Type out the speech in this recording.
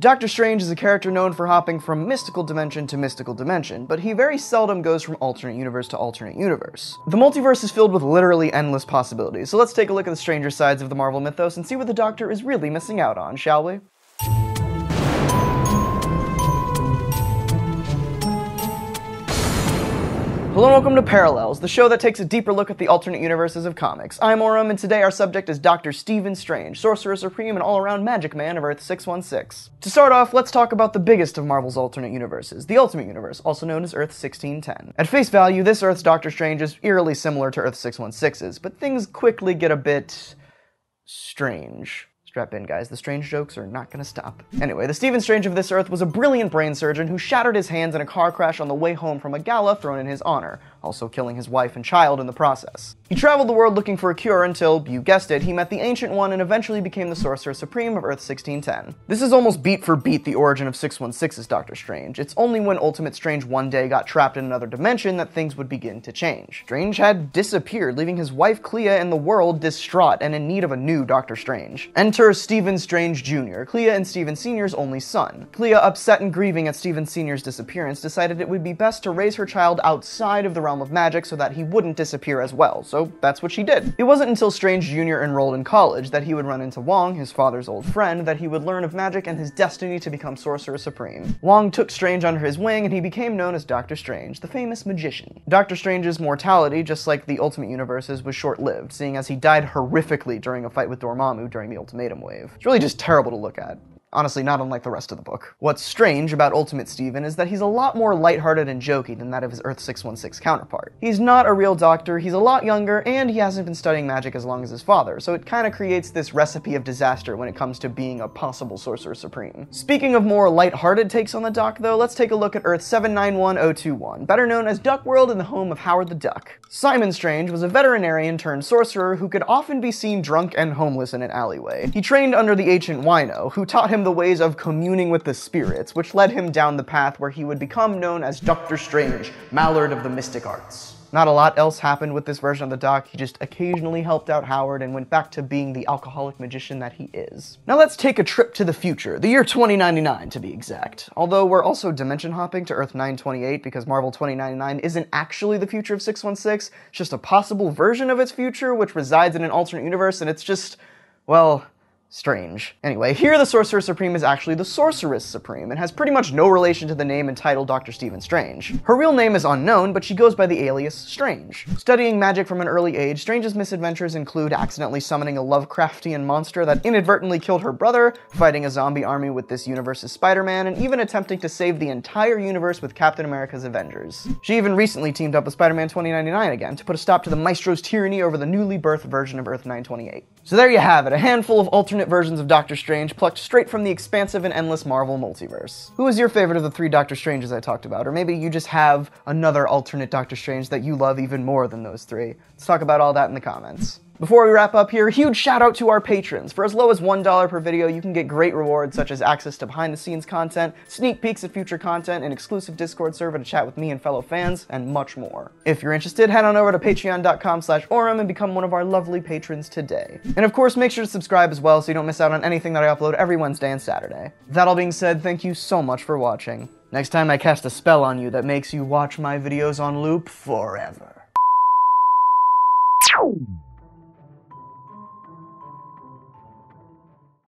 Doctor Strange is a character known for hopping from mystical dimension to mystical dimension, but he very seldom goes from alternate universe to alternate universe. The multiverse is filled with literally endless possibilities, so let's take a look at the stranger sides of the Marvel mythos and see what the Doctor is really missing out on, shall we? Hello and welcome to Parallels, the show that takes a deeper look at the alternate universes of comics. I'm Auram, and today our subject is Dr. Stephen Strange, Sorcerer Supreme and all-around magic man of Earth 616. To start off, let's talk about the biggest of Marvel's alternate universes, the Ultimate Universe, also known as Earth 1610. At face value, this Earth's Doctor Strange is eerily similar to Earth 616's, but things quickly get a bit strange. Strap in, guys. The strange jokes are not gonna stop. Anyway, the Stephen Strange of this Earth was a brilliant brain surgeon who shattered his hands in a car crash on the way home from a gala thrown in his honor, also killing his wife and child in the process. He traveled the world looking for a cure until, you guessed it, he met the Ancient One and eventually became the Sorcerer Supreme of Earth 1610. This is almost beat for beat the origin of 616's Doctor Strange. It's only when Ultimate Strange one day got trapped in another dimension that things would begin to change. Strange had disappeared, leaving his wife Clea and the world distraught and in need of a new Doctor Strange. Enter Stephen Strange Jr., Clea and Stephen Sr.'s only son. Clea, upset and grieving at Stephen Sr.'s disappearance, decided it would be best to raise her child outside of the realm of magic so that he wouldn't disappear as well, so that's what she did. It wasn't until Strange Jr. enrolled in college that he would run into Wong, his father's old friend, that he would learn of magic and his destiny to become Sorcerer Supreme. Wong took Strange under his wing and he became known as Doctor Strange, the famous magician. Doctor Strange's mortality, just like the Ultimate Universe's, was short-lived, seeing as he died horrifically during a fight with Dormammu during the Ultimatum Wave. It's really just terrible to look at. Honestly, not unlike the rest of the book. What's strange about Ultimate Stephen is that he's a lot more lighthearted and jokey than that of his Earth 616 counterpart. He's not a real doctor, he's a lot younger, and he hasn't been studying magic as long as his father, so it kinda creates this recipe of disaster when it comes to being a possible Sorcerer Supreme. Speaking of more lighthearted takes on the Doc, though, let's take a look at Earth 791021, better known as Duck World and the home of Howard the Duck. Simon Strange was a veterinarian turned sorcerer who could often be seen drunk and homeless in an alleyway. He trained under the ancient Wino, who taught him the ways of communing with the spirits, which led him down the path where he would become known as Doctor Strange, Mallard of the Mystic Arts. Not a lot else happened with this version of the Doc, he just occasionally helped out Howard and went back to being the alcoholic magician that he is. Now let's take a trip to the future, the year 2099 to be exact. Although we're also dimension hopping to Earth 928 because Marvel 2099 isn't actually the future of 616, it's just a possible version of its future which resides in an alternate universe, and it's just, well, strange. Anyway, here the Sorcerer Supreme is actually the Sorceress Supreme and has pretty much no relation to the name and title Dr. Stephen Strange. Her real name is unknown, but she goes by the alias Strange. Studying magic from an early age, Strange's misadventures include accidentally summoning a Lovecraftian monster that inadvertently killed her brother, fighting a zombie army with this universe's Spider-Man, and even attempting to save the entire universe with Captain America's Avengers. She even recently teamed up with Spider-Man 2099 again to put a stop to the Maestro's tyranny over the newly birthed version of Earth 928. So there you have it, a handful of alternate versions of Doctor Strange plucked straight from the expansive and endless Marvel multiverse. Who is your favorite of the three Doctor Stranges I talked about? Or maybe you just have another alternate Doctor Strange that you love even more than those three. Let's talk about all that in the comments. Before we wrap up here, a huge shout out to our patrons. For as low as $1 per video, you can get great rewards such as access to behind the scenes content, sneak peeks at future content, an exclusive Discord server to chat with me and fellow fans, and much more. If you're interested, head on over to patreon.com/Auram and become one of our lovely patrons today. And of course, make sure to subscribe as well so you don't miss out on anything that I upload every Wednesday and Saturday. That all being said, thank you so much for watching. Next time I cast a spell on you that makes you watch my videos on loop forever.